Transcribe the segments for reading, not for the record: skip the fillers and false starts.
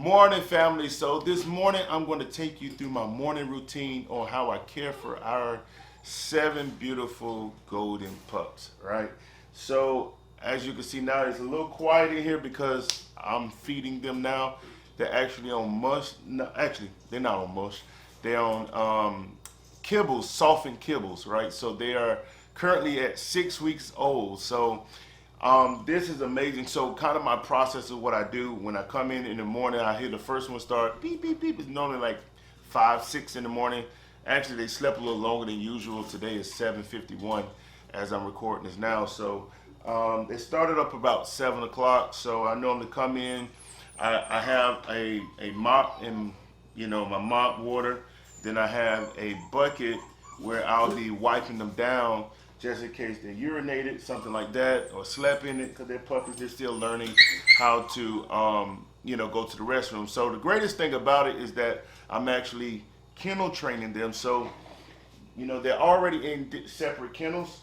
Morning, family. So this morning I'm going to take you through my morning routine on how I care for our 7 beautiful golden pups, right? So as you can see now, it's a little quiet in here because I'm feeding them now. They're actually on mush. No, actually, they're not on mush. They're on kibbles, softened kibbles, right? So they are currently at 6 weeks old. So this is amazing. So kind of my process of what I do when I come in the morning, I hear the first one start beep, beep, beep. It's normally like 5, 6 in the morning. Actually, they slept a little longer than usual. Today is 7:51 as I'm recording this now. So they started up about 7 o'clock. So I normally come in. I have a mop and my mop water. Then I have a bucket where I'll be wiping them down just in case they urinated, something like that, or slept in it because they're puppies. They're still learning how to, go to the restroom. So the greatest thing about it is that I'm actually kennel training them. So, they're already in separate kennels.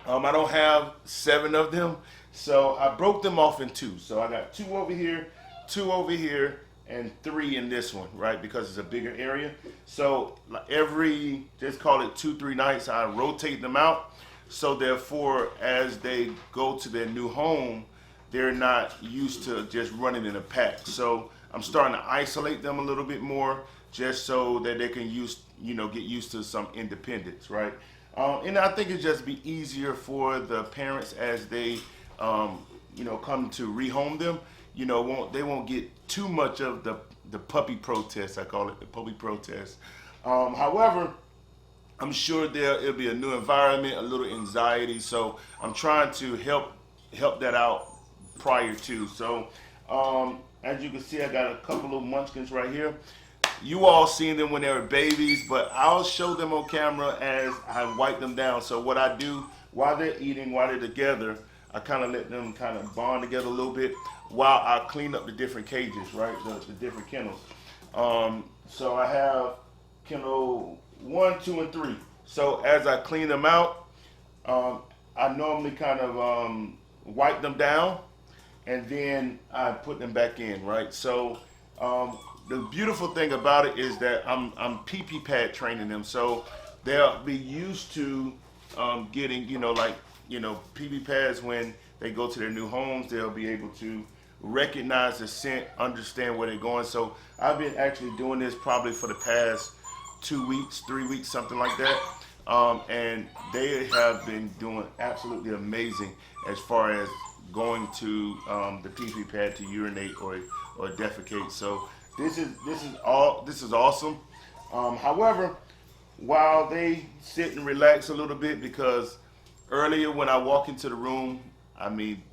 I don't have 7 of them, so I broke them off in 2. So I got 2 over here, 2 over here, and 3 in this one, right? Because it's a bigger area. So every, just call it 2, 3 nights, I rotate them out. So therefore, as they go to their new home, they're not used to just running in a pack. So I'm starting to isolate them a little bit more, just so that they can get used to some independence, right? And I think it just be easier for the parents as they, come to rehome them. They won't get too much of the puppy protest. I call it the puppy protest. However, I'm sure it'll be a new environment, a little anxiety. So I'm trying to help that out prior to. So as you can see, I got a couple of munchkins right here. You all seen them when they were babies, but I'll show them on camera as I wipe them down. So what I do while they're eating, while they're together, I kind of let them kind of bond together a little bit while I clean up the different cages, right? The different kennels. So I have kennel 1, 2, and 3. So as I clean them out, I normally kind of wipe them down and then I put them back in, right? So the beautiful thing about it is that I'm pee-pee pad training them. So they'll be used to getting, pee-pee pads when they go to their new homes. They'll be able to recognize the scent, understand where they're going. So I've been actually doing this probably for the past 2 weeks, 3 weeks, something like that. And they have been doing absolutely amazing as far as going to the pee-pee pad to urinate or defecate. So this is awesome. However, while they sit and relax a little bit, because earlier when I walk into the room,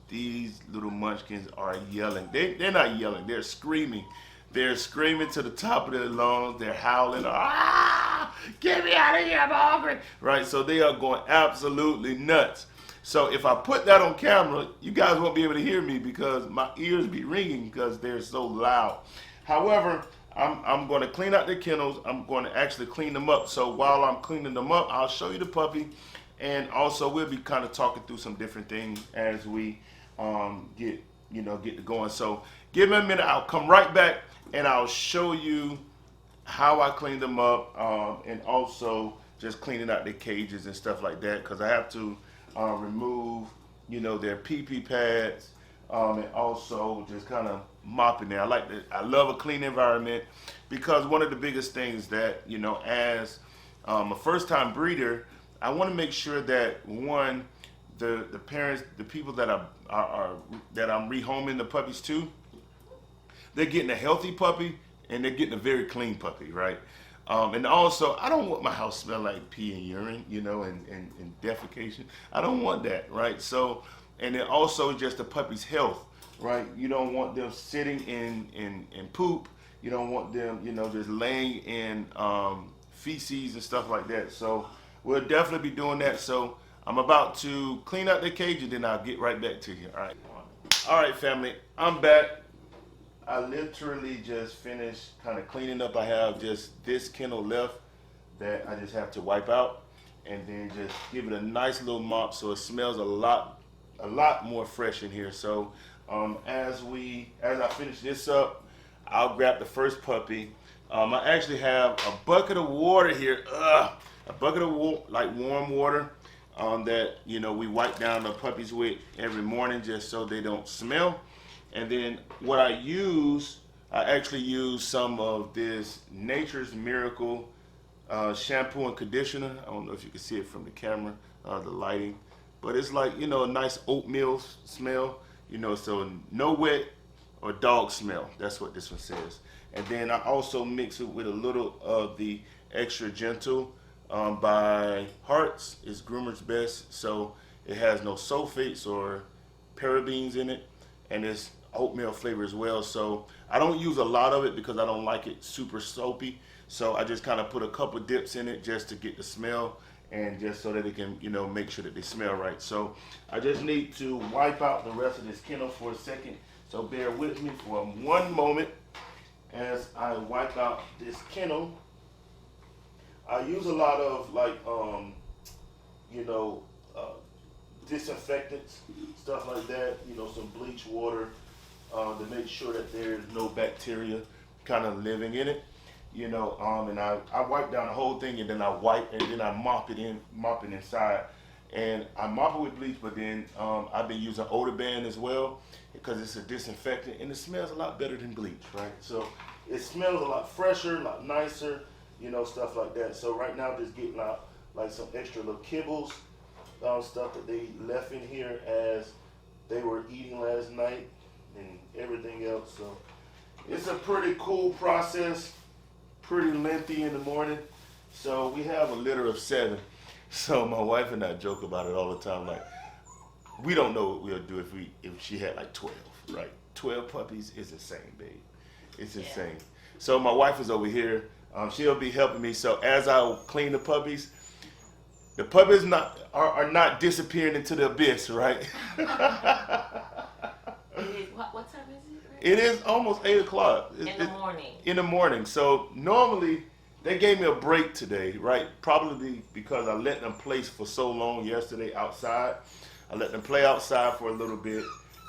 these little munchkins are yelling. They're not yelling, they're screaming. They're screaming to the top of their lungs. They're howling, ah, get me out of here, I'm hungry. Right, so they are going absolutely nuts. So if I put that on camera, you guys won't be able to hear me because my ears be ringing because they're so loud. However, I'm going to clean out the kennels. I'm going to actually clean them up. So while I'm cleaning them up, I'll show you the puppy. And also we'll be kind of talking through some different things as we get to going. So give me a minute. I'll come right back and I'll show you how I clean them up and also just cleaning out their cages and stuff like that, because I have to remove, their pee-pee pads and also just kind of mopping there. I love a clean environment because one of the biggest things that, as a first-time breeder, I want to make sure that one, the parents, the people that that I'm rehoming the puppies to, they're getting a healthy puppy and they're getting a very clean puppy, right? And also, I don't want my house smell like pee and urine, and defecation. I don't want that, right? So, and then also just the puppy's health, right? You don't want them sitting in poop. You don't want them, just laying in feces and stuff like that. So we'll definitely be doing that. So I'm about to clean out the cage and then I'll get right back to you. All right, family, I'm back. I literally just finished kind of cleaning up. I have just this kennel left that I just have to wipe out and then just give it a nice little mop so it smells a lot more fresh in here. So as I finish this up, I'll grab the first puppy. I actually have a bucket of water here, a bucket of like warm water that we wipe down the puppies with every morning just so they don't smell. And then what I actually use some of this Nature's Miracle shampoo and conditioner. I don't know if you can see it from the camera, the lighting, but it's like a nice oatmeal smell. So no wet or dog smell. That's what this one says. And then I also mix it with a little of the Extra Gentle by Hearts. It's Groomer's Best, so it has no sulfates or parabens in it, and it's oatmeal flavor as well. So I don't use a lot of it because I don't like it super soapy. So I just kind of put a couple dips in it just to get the smell and just so that it can, make sure that they smell right. So I just need to wipe out the rest of this kennel for a second. So bear with me for one moment as I wipe out this kennel. I use a lot of disinfectants, stuff like that, some bleach water to make sure that there's no bacteria kind of living in it, and I wipe down the whole thing, and then I wipe, and then I mop it inside, and I mop it with bleach, but then I've been using odor band as well because it's a disinfectant, and it smells a lot better than bleach, right? So it smells a lot fresher, a lot nicer, stuff like that. So right now, just getting out like some extra little kibbles, stuff that they left in here as they were eating last night and everything else. So it's a pretty cool process, pretty lengthy in the morning. So we have a litter of 7. So my wife and I joke about it all the time. Like, we don't know what we'll do if she had like 12, right? 12 puppies is insane, babe. It's insane. So my wife is over here. She'll be helping me. So as I clean the puppies are not disappearing into the abyss, right? What time is it? Right? It is almost 8 o'clock. In the morning. In the morning. So normally they gave me a break today, right? Probably because I let them play for so long yesterday outside. I let them play outside for a little bit.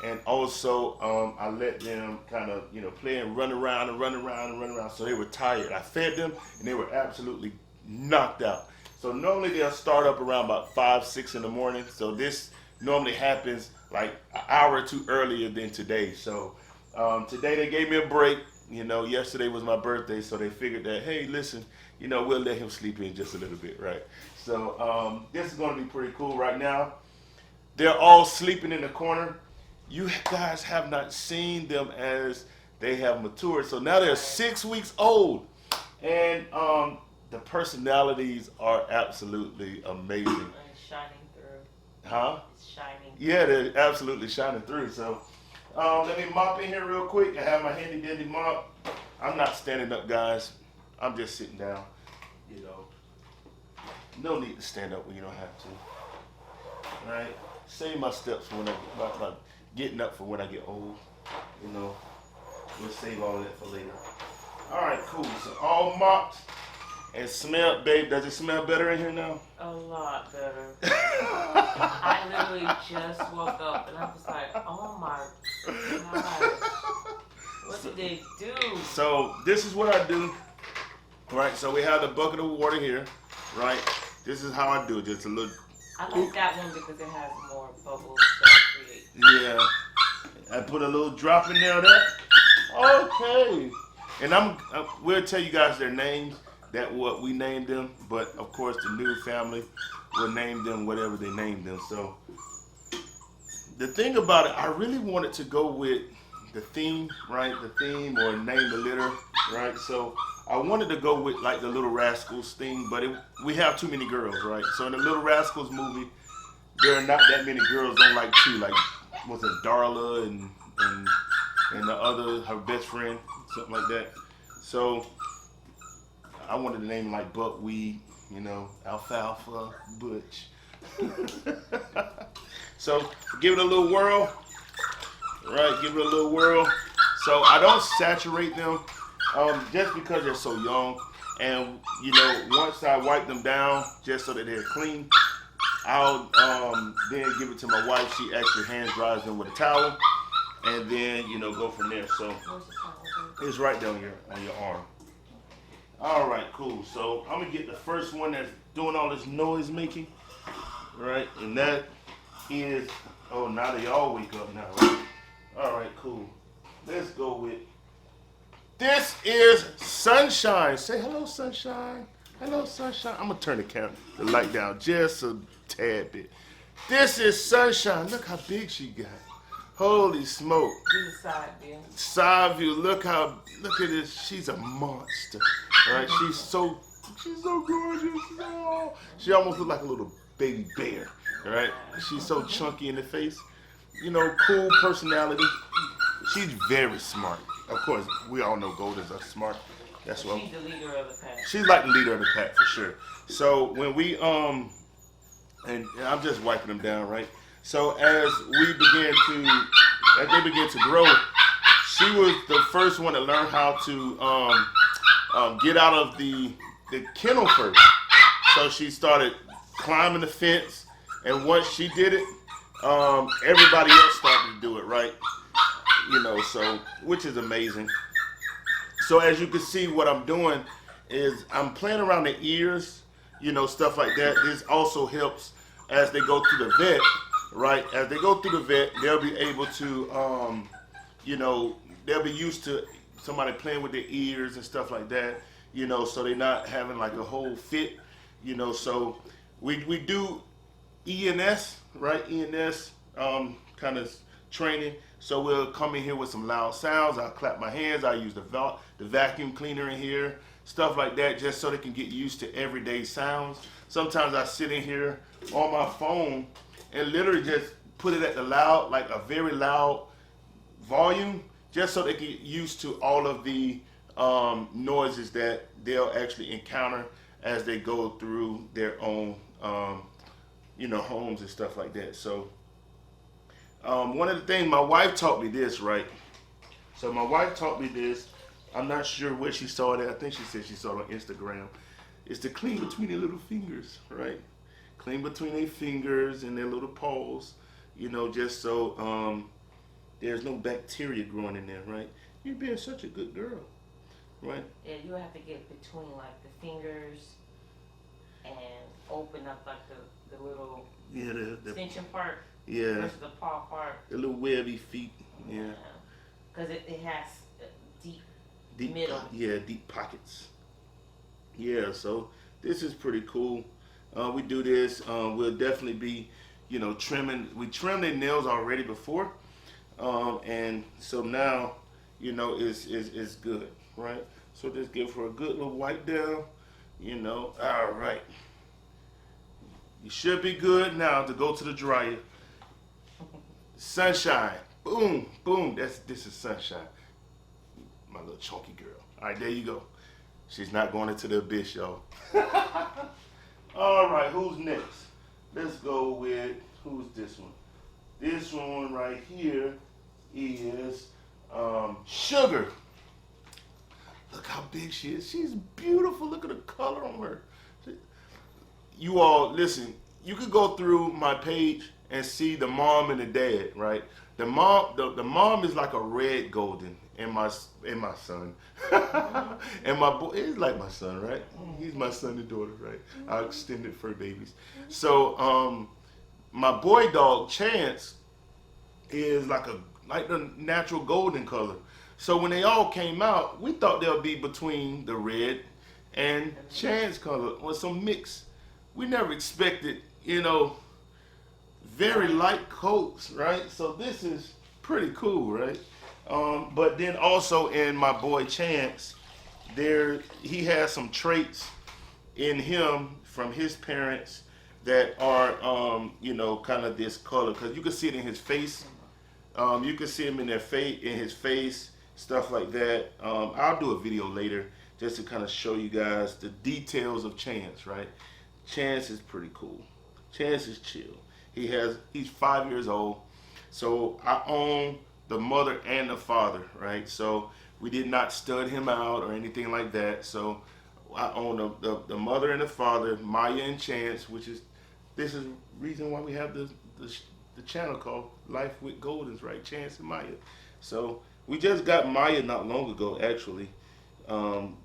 And also, I let them kind of, play and run around. So they were tired. I fed them, and they were absolutely knocked out. So normally they'll start up around about 5, 6 in the morning. So this normally happens like an hour or two earlier than today. So today they gave me a break. Yesterday was my birthday, so they figured that, hey, listen, we'll let him sleep in just a little bit, right? So this is going to be pretty cool right now. They're all sleeping in the corner. You guys have not seen them as they have matured. So now they're 6 weeks old. And the personalities are absolutely amazing. It's shining through. Huh? It's shining. Yeah, they're absolutely shining through. So let me mop in here real quick. I have my handy dandy mop. I'm not standing up, guys. I'm just sitting down. No need to stand up when you don't have to. All right? Save my steps for when I get getting up for when I get old. We'll save all of that for later. All right, cool. So all mopped and smelled, babe. Does it smell better in here now? A lot better. I literally just woke up and I was like, oh my God. What did they do? So this is what I do. Right, so we have the bucket of water here. Right, this is how I do it. Just a little. I like that one because it has more bubbles to create. Yeah, I put a little drop in there of that. Okay, and we'll tell you guys their names. That what we named them, but of course the new family will name them whatever they named them. So the thing about it, I really wanted to go with the theme, right? The theme or name the litter, right? So I wanted to go with like the Little Rascals theme, but we have too many girls, right? So in the Little Rascals movie, there are not that many girls on like 2, like was it Darla and the other, her best friend, something like that. So I wanted to name like Buckwheat, Alfalfa, Butch. So give it a little whirl, right? Give it a little whirl. So I don't saturate them just because they're so young. And once I wipe them down just so that they're clean, I'll then give it to my wife. She actually hand dries them with a towel, and then go from there. So Where's the towel? It's right down here on your arm. All right, cool. So I'm gonna get the first one that's doing all this noise making, right? And that is, oh, now they all wake up now, right? All right, cool. Let's go with, this is Sunshine. Say hello, Sunshine. Hello, Sunshine. I'm gonna turn the light down just a tad bit. This is Sunshine. Look how big she got. Holy smoke. Do the side view. Side view. Look at this. She's a monster. All right. She's so gorgeous. Oh, she almost looks like a little baby bear. All right. She's so chunky in the face. You know, cool personality. She's very smart. Of course, we all know Goldens are smart. That's what. She's the leader of the pack. She's like the leader of the pack for sure. So when we and I'm just wiping them down, right? So as they begin to grow, she was the first one to learn how to get out of the kennel first. So she started climbing the fence, and once she did it, everybody else started to do it, right? You know, so which is amazing. So as you can see, what I'm doing is I'm playing around the ears, you know, stuff like that. This also helps as they go through the vet, right? As they go through the vet, they'll be able to, you know, they'll be used to somebody playing with their ears and stuff like that, you know, so they're not having like a whole fit, you know. So we do ENS, right? ENS kind of training. So we'll come in here with some loud sounds. I'll clap my hands. I'll use the vacuum cleaner in here, stuff like that, just so they can get used to everyday sounds. Sometimes I sit in here on my phone and literally just put it at the loud, like a very loud volume, just so they get used to all of the noises that they'll actually encounter as they go through their own, you know, homes and stuff like that. So one of the things, my wife taught me this, right? So my wife taught me this. I'm not sure where she saw it. I think she said she saw it on Instagram. It's to clean between their little fingers, right? Clean between their fingers and their little paws, you know, just so there's no bacteria growing in there, right? You're being such a good girl, right? Yeah, you have to get between like the fingers and open up like the little extension part. Yeah. Versus the paw part. The little webby feet. Yeah. Because it has deep middle. Yeah, deep pockets. Yeah, so this is pretty cool. We do this. We'll definitely be, you know, trimming. We trimmed their nails already before. And so now, you know, it's good, right? So just give her a good little wipe down, you know. All right. You should be good now to go to the dryer. Sunshine, boom, boom. This is Sunshine, my little chunky girl. All right, there you go. She's not going into the abyss, y'all. All right, who's next? Let's go with, who's this one? This one right here is Sugar. Look how big she is. She's beautiful. Look at the color on her. You all, listen, you could go through my page and see the mom and the dad, right? The mom is like a red golden, and my son, and my boy is like my son, right? He's my son and daughter, right? Our extended fur babies. So my boy dog Chance is like the natural golden color. So when they all came out, we thought they'll be between the red and Chance color or some mix. We never expected, you know, very light coats, right? So this is pretty cool, right? But then also in my boy Chance, he has some traits in him from his parents that are, you know, kind of this color. Because you can see it in his face. You can see him in his face, stuff like that. I'll do a video later just to kind of show you guys the details of Chance, right? Chance is pretty cool. Chance is chill. He's 5 years old. So I own the mother and the father, right? So we did not stud him out or anything like that. So I own the mother and the father, Maya and Chance, this is the reason why we have the channel called Life with Goldens, right? Chance and Maya. So We just got Maya not long ago, actually.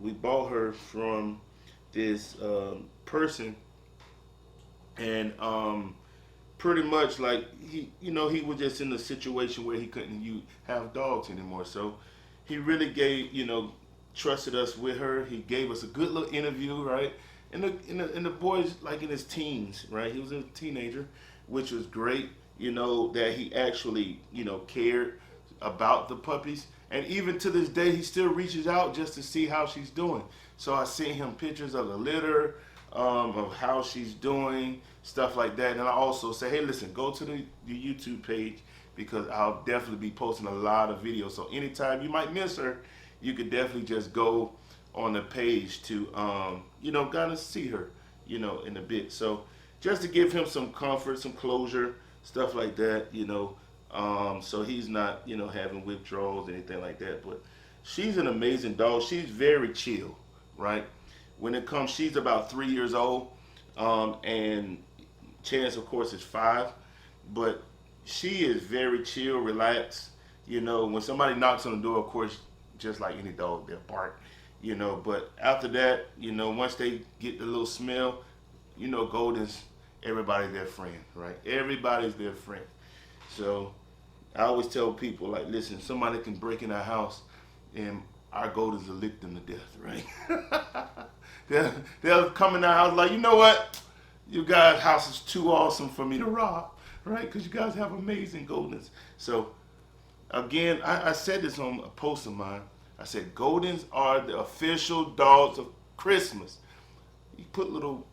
We bought her from this person, and pretty much like he was just in a situation where he couldn't have dogs anymore. So he really gave trusted us with her. He gave us a good little interview, right? And the boy's like in his teens, right? He was a teenager, which was great. That he actually cared about the puppies, and even to this day he still reaches out just to see how she's doing. So I sent him pictures of the litter, of how she's doing, stuff like that. And I also say, hey, listen, go to the YouTube page because I'll definitely be posting a lot of videos. So anytime you might miss her, you could definitely just go on the page to, kind of see her, in a bit. So just to give him some comfort, some closure, stuff like that, so he's not, having withdrawals, anything like that. But she's an amazing dog. She's very chill, right? When it comes, she's about 3 years old, and Chance, of course, is 5, but she is very chill, relaxed. When somebody knocks on the door, of course, just like any dog, they'll bark, but after that, once they get the little smell, Golden's everybody's their friend, right? Everybody's their friend. So I always tell people, like, listen, somebody can break in our house and our Goldens will lick them to death, right? they'll come in our house like, you know what? You guys' house is too awesome for me to rob, right? Because you guys have amazing Goldens. So again, I said this on a post of mine. I said, Goldens are the official dogs of Christmas. You put little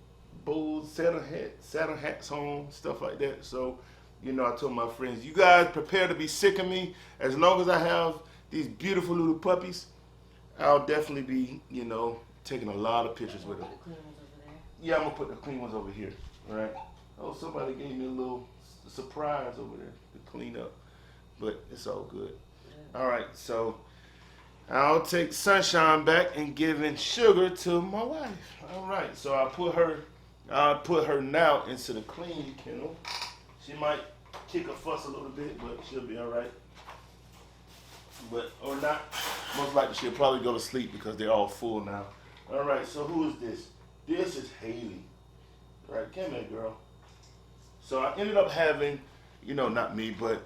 bows, Santa hats on, stuff like that. So, I told my friends, you guys prepare to be sick of me. As long as I have these beautiful little puppies, I'll definitely be, taking a lot of pictures with them. Yeah, I'm going to put the clean ones over here, all right? Oh, somebody gave me a little surprise over there to clean up, but it's all good. All right, so I'll take Sunshine back and giving sugar to my wife. All right, so I'll put her now into the clean kennel. She might kick a fuss a little bit, but she'll be all right. Or not. Most likely she'll probably go to sleep because they're all full now. All right, so who is this? This is Haley. All right, come here, girl. So I ended up having, not me, but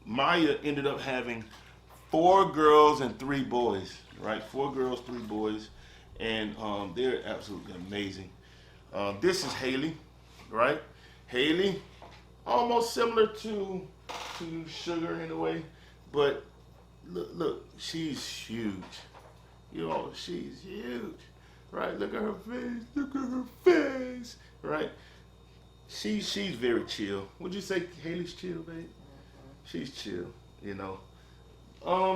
Maya ended up having 4 girls and 3 boys, right? 4 girls, 3 boys, and they're absolutely amazing. This is Haley, right? Haley, almost similar to Sugar in a way, but look, she's huge. She's huge, right? Look at her face, right? She's very chill. Would you say Haley's chill, babe? She's chill,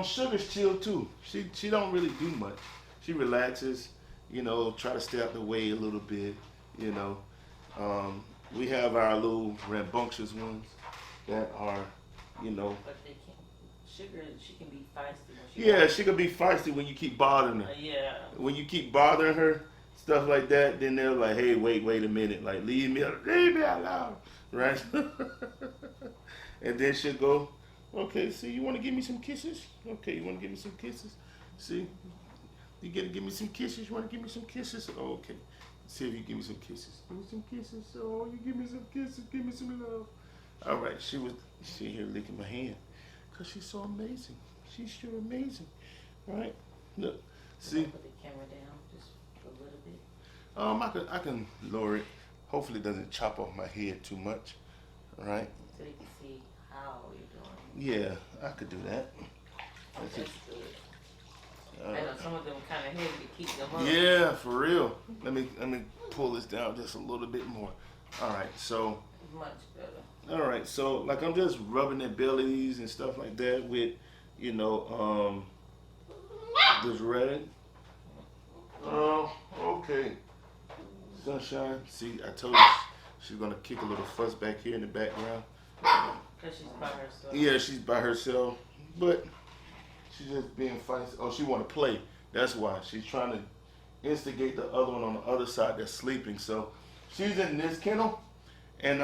Sugar's chill too. She don't really do much. She relaxes, try to stay out the way a little bit, We have our little rambunctious ones that are, But they can't. Sugar, she can be feisty. Yeah, she can be feisty when you keep bothering her. Yeah. When you keep bothering her, stuff like that, then they're like, hey, wait a minute. Like, leave me alone. Right? And then she'll go, okay, see, you want to give me some kisses? Okay, you want to give me some kisses? See? You got to give me some kisses? You want to give me some kisses? Oh, okay. See if you give me some kisses. Give me some kisses. Oh, you give me some kisses. Give me some love. All right, she was sitting here licking my hand because she's so amazing. She's sure amazing. All right? Look. See? Put the camera down just a little bit. I can lower it. Hopefully it doesn't chop off my head too much. All right? So you can see how you're doing. Yeah, I could do that. That's good. I know some of them kind of heavy to keep them up. Yeah, for real. Let me pull this down just a little bit more. All right, so. Much better. All right, so like I'm just rubbing their bellies and stuff like that with, this red. Okay. Sunshine. See, I told you she's gonna kick a little fuss back here in the background. Because she's by herself. Yeah, she's by herself, but she's just being feisty. Oh, she want to play. That's why. She's trying to instigate the other one on the other side that's sleeping. So she's in this kennel, and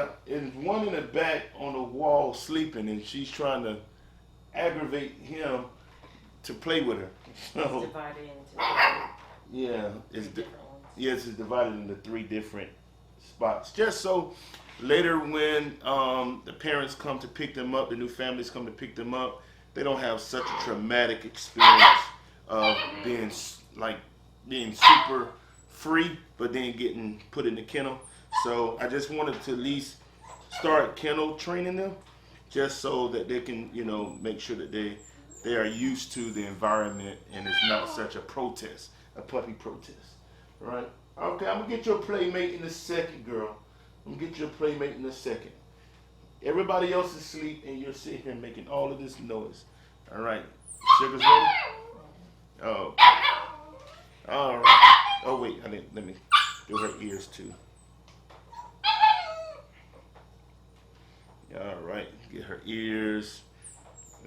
one in the back on the wall sleeping, and she's trying to aggravate him to play with her. It's So divided into yeah, three it's different ones. yes, it's divided into 3 different spots. Just so later when the parents come to pick them up, the new families come to pick them up, they don't have such a traumatic experience of being like being super free, but then getting put in the kennel. So I just wanted to at least start kennel training them, just so that they can, make sure that they are used to the environment and it's not such a protest, a puppy protest, right? Okay, I'm gonna get your playmate in a second, girl. I'm gonna get you a playmate in a second. Everybody else is asleep and you're sitting here making all of this noise. All right, Sugar's ready. Oh, all right. Oh wait, let me do her ears too. All right, get her ears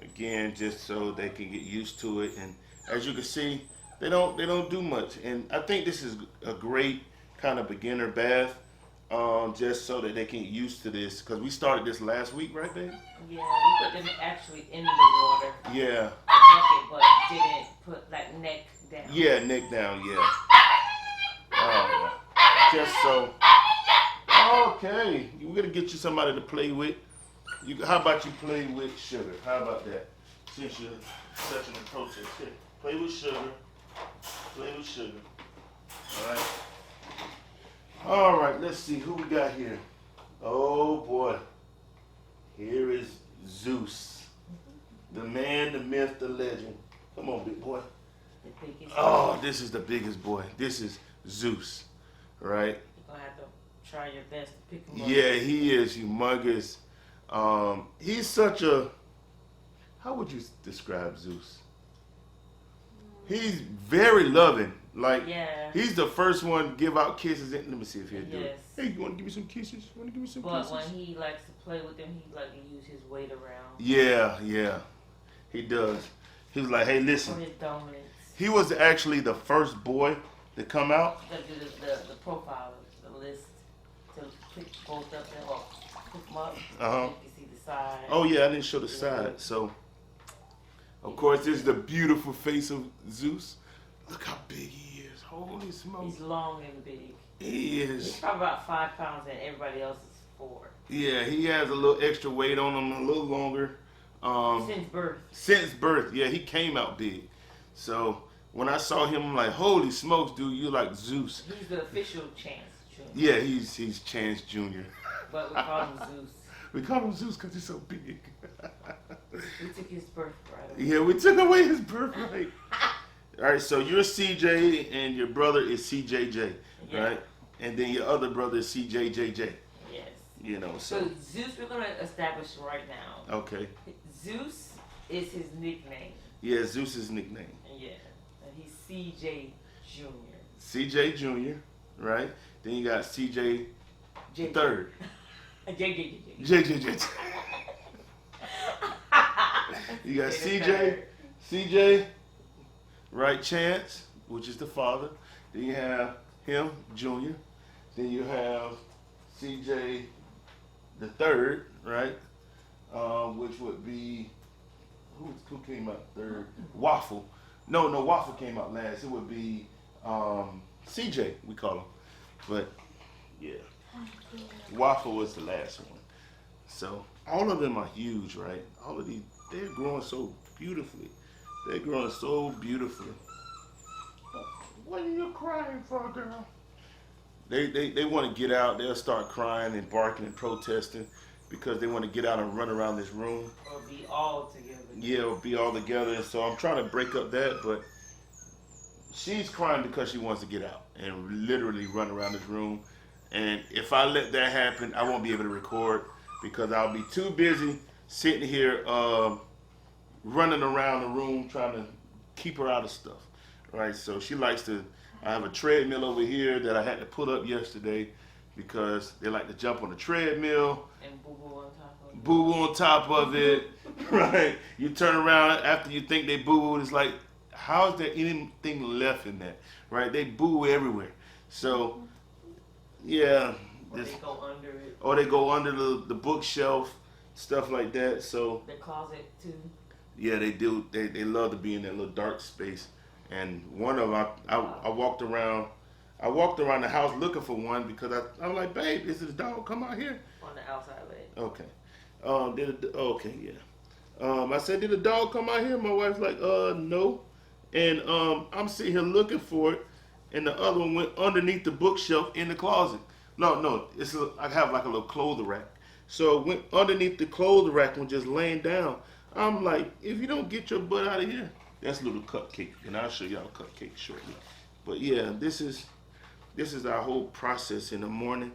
again, just so they can get used to it. And as you can see, they don't do much. And I think this is a great kind of beginner bath, just so that they can get used to this. Because we started this last week, right, babe? Yeah, we put them actually in the water. Yeah. Bucket, but didn't put like neck down. Yeah, neck down. Yeah. Just so. Okay, we're gonna get you somebody to play with. How about you play with Sugar? How about that? Since you're such an protest, here, play with Sugar. Play with Sugar. All right. All right. Let's see who we got here. Oh boy. Here is Zeus, the man, the myth, the legend. Come on, big boy. The biggest. Oh, this is the biggest boy. This is Zeus, right? You're gonna have to try your best to pick him up. Yeah, he is humongous. He's such a, how would you describe Zeus? He's very loving. Like, yeah. He's the first one to give out kisses. Let me see if he'll do it. Yes. Hey, you want to give me some kisses? You want to give me some But kisses? when he likes to play with them, he like to use his weight around. Yeah, he does. He was like, hey, For listen. his dominance. He was actually the first boy to come out. You gotta do the profile, the list, to pick both of them or pick them up. Uh-huh. You can see the side. Oh yeah, I didn't show the side. So, of course, this is the beautiful face of Zeus. Look how big he is. Holy smokes. He's long and big. He He's is. probably about 5 pounds and everybody else is 4. Yeah, he has a little extra weight on him, a little longer. Since birth. Since birth, yeah, he came out big. So when I saw him, I'm like, holy smokes, dude, you're like Zeus. He's the official Chance Jr. Yeah, he's Chance Jr. But we call him Zeus. We call him Zeus because he's so big. We took his birthright away. Yeah, we took away his birthright. All right, so you're CJ and your brother is CJJ, Yeah. right? And then your other brother is CJJJ. Yes. So Zeus, we're gonna establish right now. Okay. Zeus is his nickname. Yeah, Zeus's nickname. Yeah. And he's CJ Jr. CJ Jr., right? Then you got CJ J. third. JJJ. JJJ. You got CJ, right? Chance, which is the father. Then you have him, Junior. Then you have CJ the third, right? Which would be who came out third? Waffle. No, Waffle came out last. It would be CJ, we call him. But yeah, Waffle was the last one. So all of them are huge, right? All of these, they're growing so beautifully. They're growing so beautifully. What are you crying for, girl? They want to get out. They'll start crying and barking and protesting because they want to get out and run around this room. Or be all together. Yeah, or be all together. And so I'm trying to break up that, but she's crying because she wants to get out and literally run around this room. And if I let that happen, I won't be able to record because I'll be too busy sitting here running around the room trying to keep her out of stuff, right? So she likes to, I have a treadmill over here that I had to put up yesterday because they like to jump on the treadmill. And boo-boo on top of it. Boo-boo on top of it, right? You turn around after you think they boo-boo, it's like, how is there anything left in that, right? They boo everywhere. So, yeah. Or they go under it. Or they go under the bookshelf, stuff like that. So The closet too. Yeah, they do. They love to be in that little dark space. And one of them, I walked around. I walked around the house looking for one because I was like, babe, is this dog come out here? On the outside leg. Okay. Okay, yeah. I said, did a dog come out here? My wife's like, no. And I'm sitting here looking for it, and the other one went underneath the bookshelf in the closet. No, I have like a little clothing rack. So it went underneath the clothing rack and just laying down. I'm like, if you don't get your butt out of here, that's a little cupcake, and I'll show y'all cupcake shortly. But yeah, this is our whole process in the morning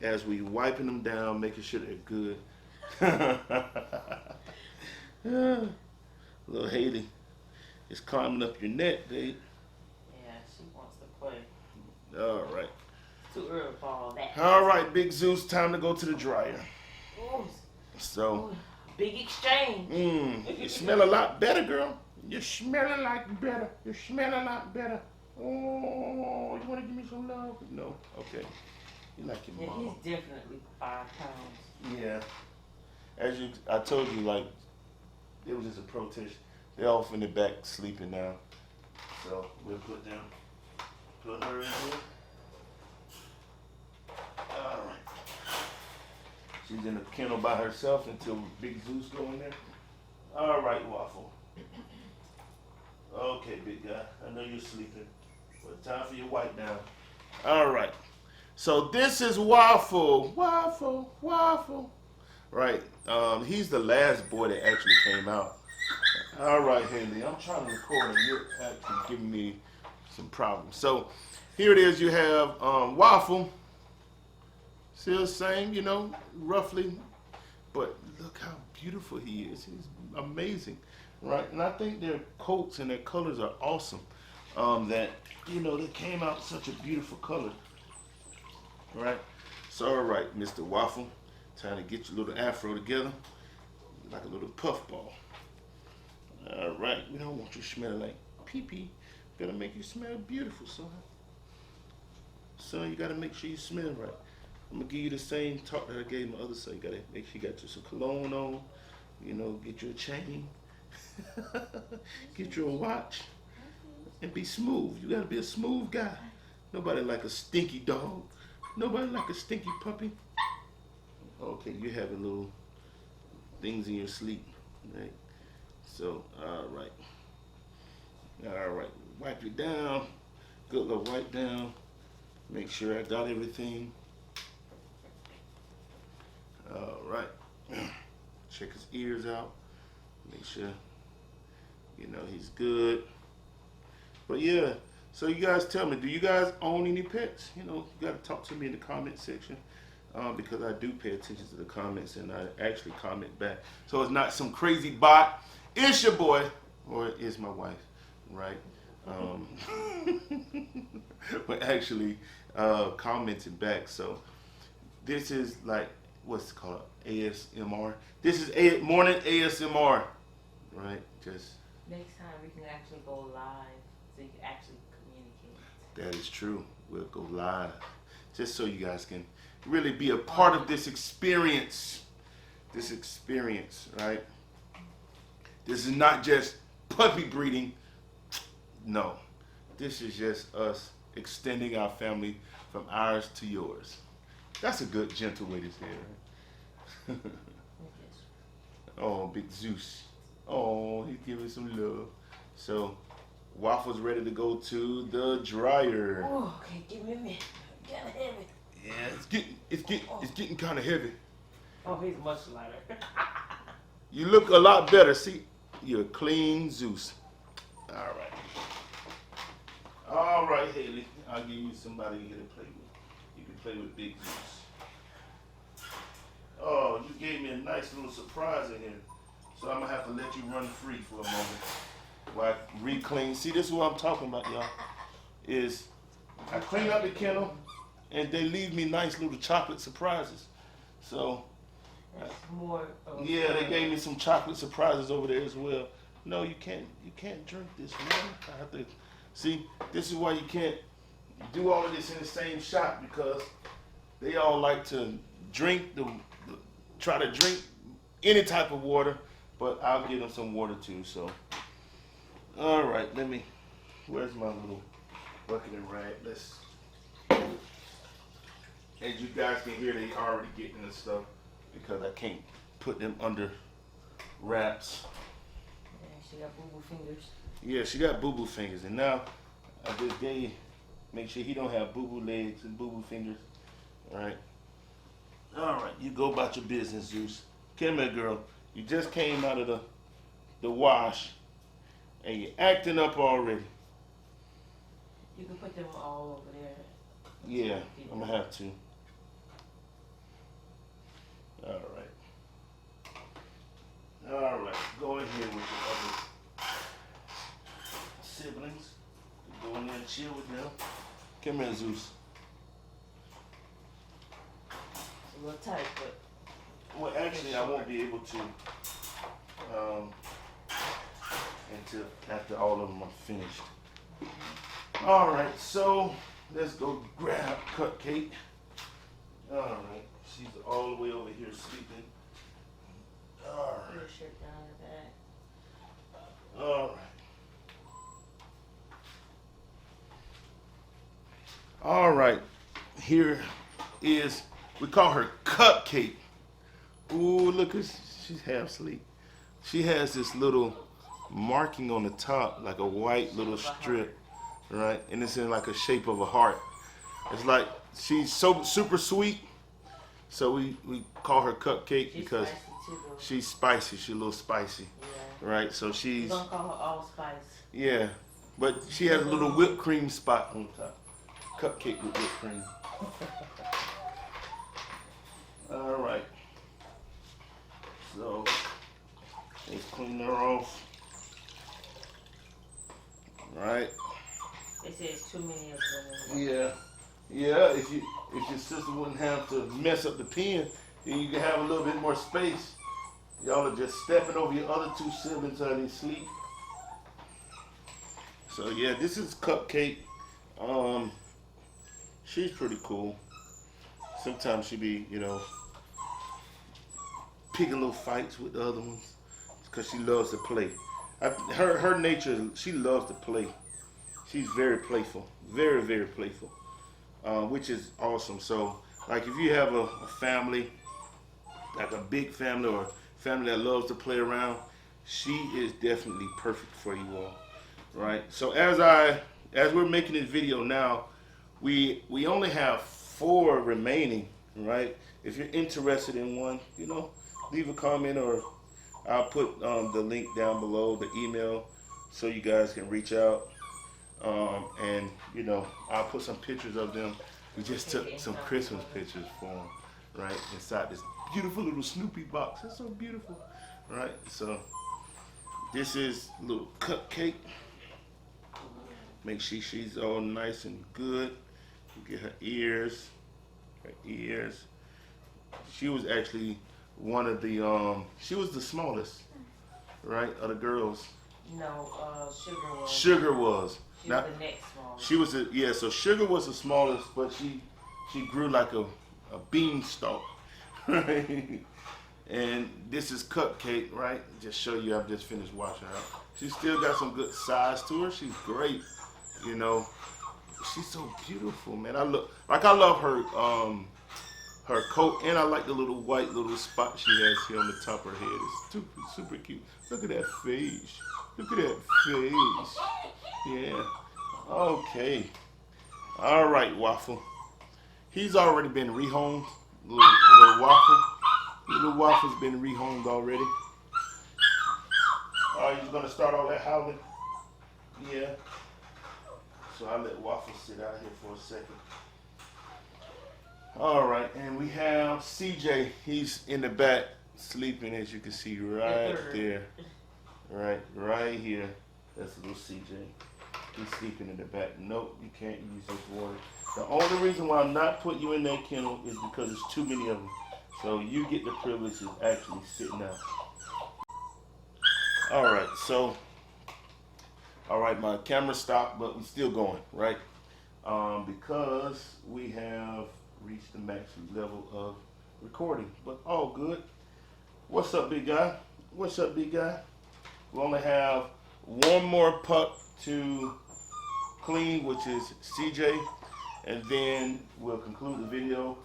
as we wiping them down, making sure they're good. Little Haley is climbing up your neck, babe. Yeah, she wants to play. All right. Too early for all that. All right, Big Zeus, time to go to the dryer. Ooh. So. Ooh, big exchange. You smell a lot better, girl. You're smelling like better. You're smelling a lot better. Oh, you want to give me some love? No. Okay. You like your Yeah, mom. he's definitely 5 pounds. Yeah. I told you, like, it was just a protest. They're off in the back sleeping now. So we'll put her in here. All right. She's in the kennel by herself until Big Zeus go in there. All right, Waffle. Okay, big guy. I know you're sleeping. But time for your wipe down. All right. So this is Waffle. Waffle. Right. He's the last boy that actually came out. All right, Haley. I'm trying to record and you're actually giving me some problems. So here it is. You have Waffle. Still the same, roughly. But look how beautiful he is. He's amazing. Right? And I think their coats and their colors are awesome. That, they came out such a beautiful color. Right? So, all right, Mr. Waffle. Time to get your little afro together. Like a little puff ball. All right. We don't want you smelling like pee-pee. Gotta make you smell beautiful, son. Son, you gotta make sure you smell right. I'm gonna give you the same talk that I gave my other son. You gotta make sure you got you some cologne on. Get you a chain. Get you a watch. And be smooth. You gotta be a smooth guy. Nobody like a stinky dog. Nobody like a stinky puppy. Okay, you're having little things in your sleep, right? So, all right. Wipe it down. Good little wipe down. Make sure I got everything. All right. Check his ears out. Make sure, he's good. But yeah, so you guys tell me, do you guys own any pets? You got to talk to me in the comment section. Because I do pay attention to the comments and I actually comment back. So it's not some crazy bot. It's your boy, or it's my wife, right? But actually commenting back. So this is like, what's it called? ASMR. This is morning ASMR, right? Just next time we can actually go live so you can actually communicate. That is true. We'll go live just so you guys can really be a part of this experience. Right? This is not just puppy breeding. No. This is just us extending our family from ours to yours. That's a good, gentle way to say it, right? Oh, Big Zeus. Oh, he's giving some love. So, Waffle's ready to go to the dryer. Oh, okay, give me a minute. Kind of heavy. Yeah, it's getting kind of heavy. Oh, he's much lighter. You look a lot better. See, you're a clean Zeus. All right, Haley. I'll give you somebody you can play with. You can play with Big Zeus. Oh, you gave me a nice little surprise in here. So I'm gonna have to let you run free for a moment while I re-clean. See, this is what I'm talking about, y'all. Is I clean up the kennel and they leave me nice little chocolate surprises. So that's more. Yeah, they gave me some chocolate surprises over there as well. No, you can't drink this one. I have to see. This is why you can't do all of this in the same shot, because they all like to try to drink any type of water, but I'll get him some water too. So, all right, where's my little bucket and rag? As you guys can hear, they already getting the stuff because I can't put them under wraps. Yeah, she got boo-boo fingers. Yeah, she got boo-boo fingers, and now I just make sure he don't have boo-boo legs and boo-boo fingers. All right. All right, you go about your business, Zeus. Come here, girl. You just came out of the wash, and you're acting up already. You can put them all over there. Yeah, I'm gonna have to. All right, go in here with your other siblings. Go in there and chill with them. Come here, Zeus. It's a little tight, but. Well, actually, I won't be able to until after all of them are finished. All right, so let's go grab Cupcake. All right, she's all the way over here sleeping. All Put right. her shirt down in the back. All right. All right. Here is, we call her Cupcake. Ooh, look, she's half asleep. She has this little marking on the top, like a white little strip, right? And it's in like a shape of a heart. It's like she's so super sweet. So we call her Cupcake because she's spicy. She's a little spicy, right? So she's. We're gonna call her Allspice. Yeah, but she has a little whipped cream spot on top. Cupcake with whipped cream. All right. So let's clean her off. Right. They say it's too many of them. Yeah. Yeah. If your sister wouldn't have to mess up the pen, then you can have a little bit more space. Y'all are just stepping over your other two siblings while they sleep. So yeah, this is Cupcake. She's pretty cool. Sometimes she be, picking little fights with the other ones because she loves to play. Her nature, she loves to play. She's very playful, very, very playful, which is awesome. So, like if you have a family, like a big family or a family that loves to play around, she is definitely perfect for you all, right? So as we're making this video now, we only have 4 remaining, right? If you're interested in one, leave a comment or I'll put the link down below, the email, so you guys can reach out. And I'll put some pictures of them. We just took some Christmas pictures for them, right? Inside this beautiful little Snoopy box. That's so beautiful, right? So this is little Cupcake. Make sure she's all nice and good. Get her ears. She was actually one of the she was the smallest, right, of the girls. No, Sugar was. Sugar was. She was the next smallest. She was so Sugar was the smallest, but she grew like a beanstalk, right? And this is Cupcake, right? Just show you, I've just finished washing her up. She's still got some good size to her. She's great, She's so beautiful, man. I love her her coat, and I like the little white little spot she has here on the top of her head. It's super, super cute. Look at that face. Look at that face. Yeah. Okay. All right, Waffle. He's already been rehomed. Little Waffle. Little Waffle's been rehomed already. Are you gonna start all that howling? Yeah. So I'll let Waffle sit out here for a second. All right, and we have CJ. He's in the back sleeping, as you can see right there. Right here. That's little CJ. He's sleeping in the back. Nope, you can't use this water. The only reason why I'm not putting you in that kennel is because there's too many of them. So you get the privilege of actually sitting out. All right, my camera stopped, but we're still going, right? Because we have reached the maximum level of recording, but all good. What's up, big guy? What's up, big guy? We only have one more pup to clean, which is CJ, and then we'll conclude the video.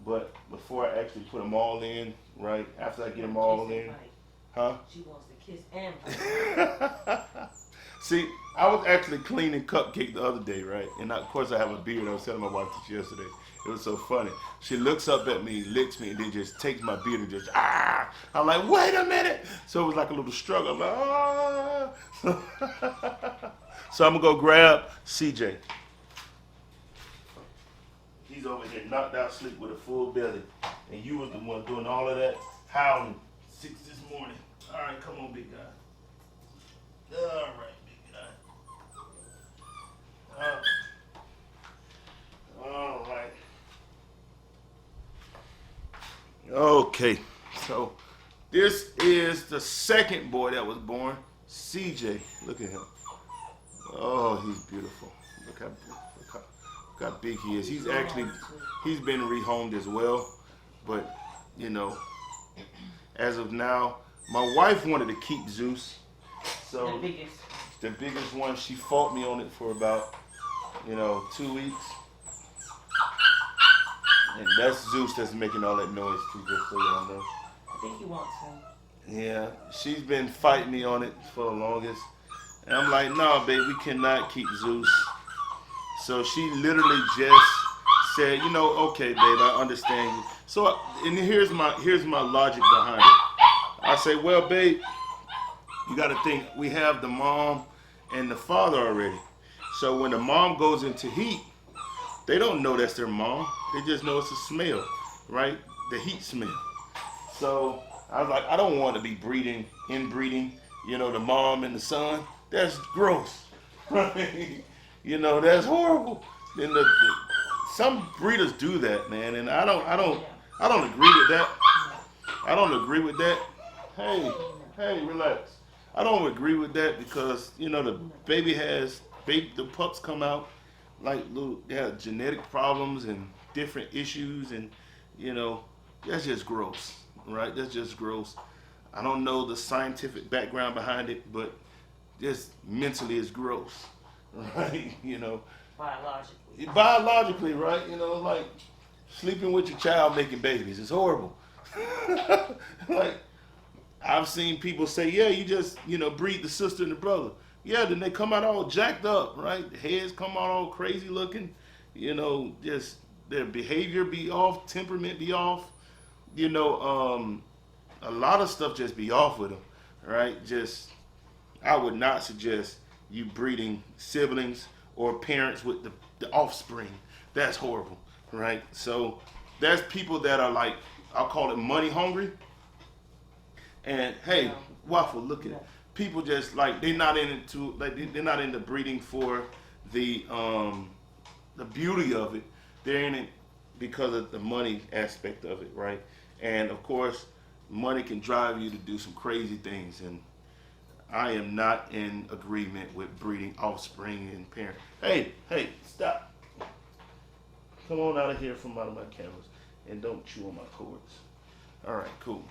But before I actually put them all in, right after I get them all in, huh? She wants to kiss and See, I was actually cleaning Cupcake the other day, right? And of course I have a beard. I was telling my wife this yesterday. It was so funny. She looks up at me, licks me, and then just takes my beard and just, ah! I'm like, wait a minute! So it was like a little struggle. I'm like, ah! So I'm gonna go grab CJ. He's over here knocked out sleep with a full belly. And you was the one doing all of that howling 6 this morning. All right, come on, big guy. All right, big guy. All right. Okay, so this is the second boy that was born, CJ. Look at him. Oh, he's beautiful. Look how big he is. He's been rehomed as well, but you know, as of now, my wife wanted to keep Zeus, so the biggest one. She fought me on it for about 2 weeks. And that's Zeus that's making all that noise too, just so y'all know. I think he wants him. Yeah, she's been fighting me on it for the longest. And I'm like, no, babe, we cannot keep Zeus. So she literally just said, okay, babe, I understand you. So, and here's my logic behind it. I say, well, babe, you got to think, we have the mom and the father already. So when the mom goes into heat, they don't know that's their mom. They just know it's a smell, right? The heat smell. So I was like, I don't want to be inbreeding, the mom and the son. That's gross. Right? That's horrible. And some breeders do that, man, and I don't agree with that. I don't agree with that. Hey, relax. I don't agree with that because the the pups come out like they have genetic problems and different issues, and that's just gross, right? That's just gross. I don't know the scientific background behind it, but just mentally it's gross, right? Biologically, right? Like sleeping with your child making babies. It's horrible. Like I've seen people say, yeah, you just breed the sister and the brother. Yeah, then they come out all jacked up, right? The heads come out all crazy looking. Just their behavior be off, temperament be off. A lot of stuff just be off with them, right? Just, I would not suggest you breeding siblings or parents with the offspring. That's horrible, right? So there's people that are like, I'll call it money hungry. And hey, Waffle, look at it. People just like they're not into breeding for the beauty of it. They're in it because of the money aspect of it, right? And of course, money can drive you to do some crazy things, and I am not in agreement with breeding offspring and parents. Hey, stop! Come on out of here from out of my cameras, and don't chew on my cords. All right, cool.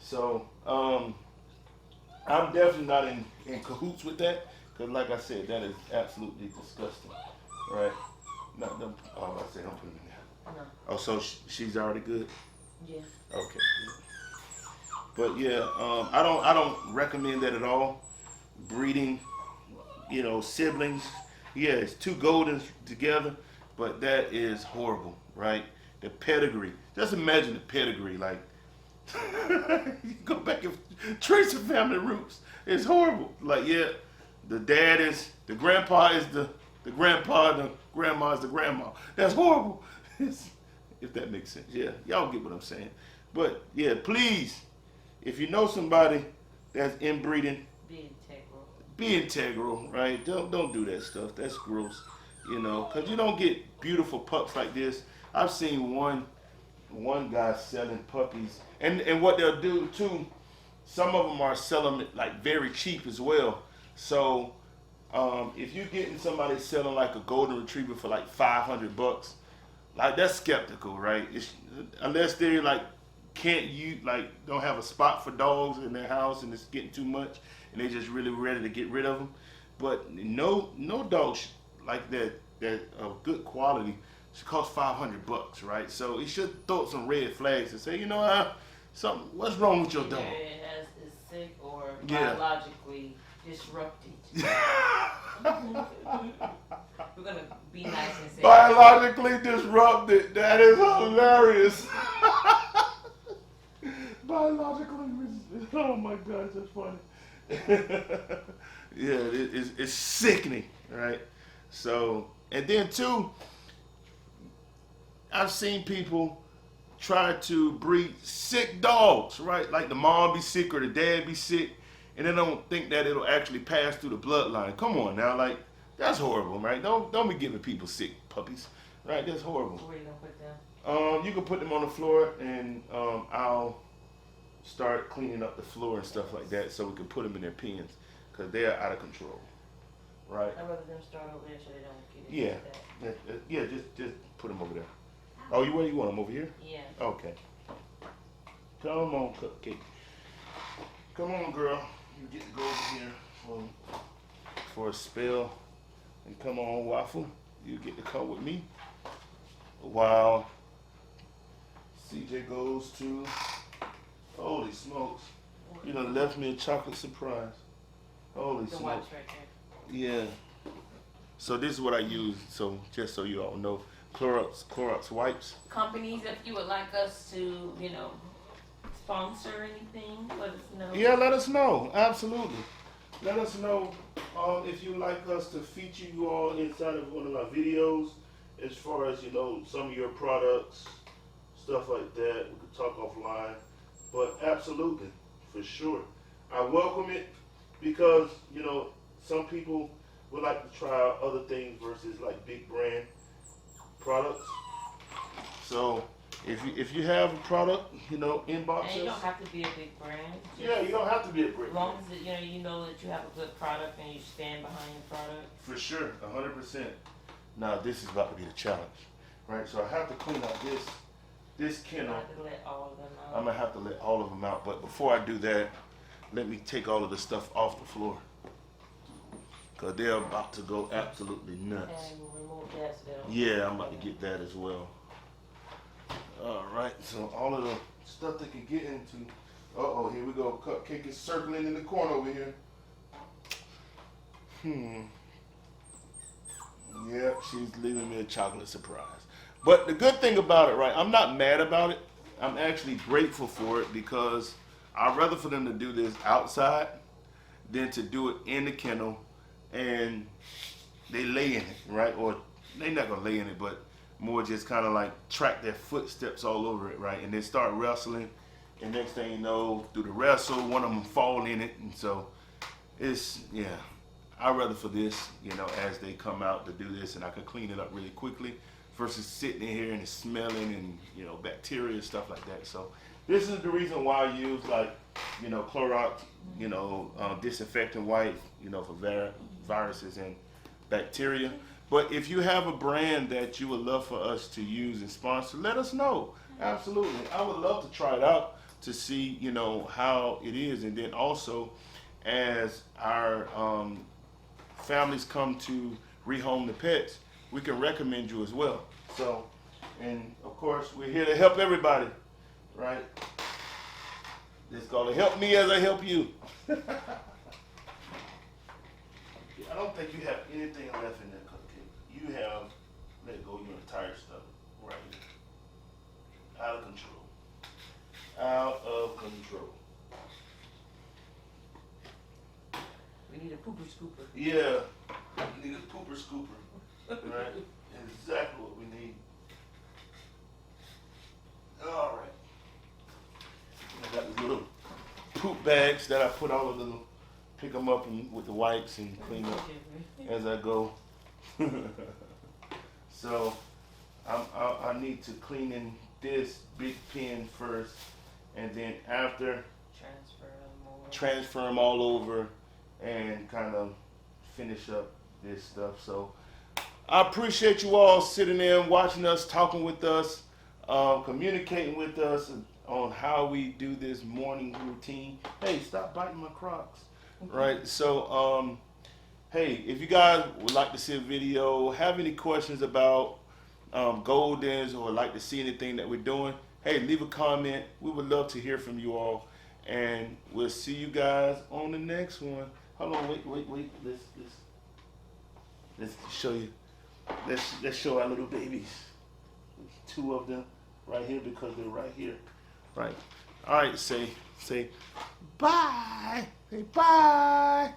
So I'm definitely not in cahoots with that, because like I said, that is absolutely disgusting, right? I said don't put them in there. No. Oh, so she's already good? Yeah. Okay. But yeah, I don't recommend that at all. Breeding, siblings. Yeah, it's two Goldens together, but that is horrible, right? The pedigree. Just imagine the pedigree, like you go back and trace the family roots. It's horrible. Like, yeah, the grandpa is the grandpa, the grandma is the grandma. That's horrible. If that makes sense. Yeah, y'all get what I'm saying. But yeah, please, if you know somebody that's inbreeding, be integral, right? Don't do that stuff. That's gross, because you don't get beautiful pups like this. I've seen one guy selling puppies, and what they'll do too, some of them are selling it like very cheap as well. So if you're getting somebody selling like a golden retriever for like $500, like that's skeptical, right? Unless they're like don't have a spot for dogs in their house and it's getting too much and they just really ready to get rid of them. But no dogs like that of good quality should cost $500, right? So it should throw up some red flags and say, what's wrong with your dog? Either it is sick or Yeah. biologically disrupted. We're gonna be nice and say Biologically disrupted. That is hilarious. Biologically, oh my gosh, that's funny. Yeah, it's sickening, right? So, and then too, I've seen people try to breed sick dogs, right? Like the mom be sick or the dad be sick, and they don't think that it'll actually pass through the bloodline. Come on now, like that's horrible, right? Don't be giving people sick puppies, right? That's horrible. where you gonna put them? You can put them on the floor, and I'll start cleaning up the floor and stuff like that, so we can put them in their pens, because they're out of control, right? I'd rather them start over there so they don't get Yeah, it. yeah, just put them over there. Oh, where you want them over here? Yeah. Okay. Come on, Cupcake. Come on, girl. You get to go over here for a spell. And come on, Waffle. You get to come with me while CJ goes to. Holy smokes! You done left me a chocolate surprise. Holy The smokes! watch right there. Yeah. So this is what I use. So just so you all know, Clorox wipes. Companies, if you would like us to, sponsor anything, let us know. Yeah, let us know. Absolutely. Let us know if you'd like us to feature you all inside of one of our videos, as far as some of your products, stuff like that. We could talk offline, but absolutely, for sure, I welcome it because some people would like to try out other things versus like big brand products. So if you have a product, inbox And us. you don't have to be a big brand. Yeah, you don't have to be a big As brand. long as you know that you have a good product and you stand behind the product. For sure, 100%. Now this is about to be the challenge, right? So I have to clean out this You kennel. have to let all of them out. I'm gonna have to let all of them out, but before I do that, let me take all of the stuff off the floor, cause they're about to go absolutely nuts. And remove that so they don't. Yeah, I'm about to get that as well. All right, so all of the stuff they can get into. Uh-oh, here we go. Cupcake is circling in the corner over here. Yep, she's leaving me a chocolate surprise. But the good thing about it, right, I'm not mad about it. I'm actually grateful for it because I'd rather for them to do this outside than to do it in the kennel and they lay in it, right? Or they not gonna lay in it, but more just kind of like track their footsteps all over it, right? And they start wrestling, and next thing you know, through the wrestle, one of them fall in it, and so I'd rather for this, as they come out to do this, and I could clean it up really quickly versus sitting in here and it's smelling and bacteria and stuff like that. So this is the reason why I use Clorox, disinfectant wipe, for viruses and bacteria. But if you have a brand that you would love for us to use and sponsor, let us know. Absolutely. I would love to try it out to see, how it is. And then also, as our families come to rehome the pets, we can recommend you as well. So, and of course, we're here to help everybody, right? It's called to help me as I help you. I don't think you have anything left in that cupcake. You have let go your entire stuff right here. Out of control. Out of control. We need a pooper scooper. Yeah. We need a pooper scooper. Right? Exactly what we need. All right. I got these little poop bags that I put all of them, pick them up and, with the wipes and clean up as I go. So I need to clean in this big pen first, and then after transfer them all over and kind of finish up this stuff. So I appreciate you all sitting there and watching us, talking with us, communicating with us on how we do this morning routine. Hey, stop biting my Crocs. Right. So, hey, if you guys would like to see a video, have any questions about Goldens, or like to see anything that we're doing, hey, leave a comment. We would love to hear from you all, and we'll see you guys on the next one. Hold on, wait. Let's show you. Let's show our little babies. Two of them right here because they're right here. Right. All right. Say bye. Say bye.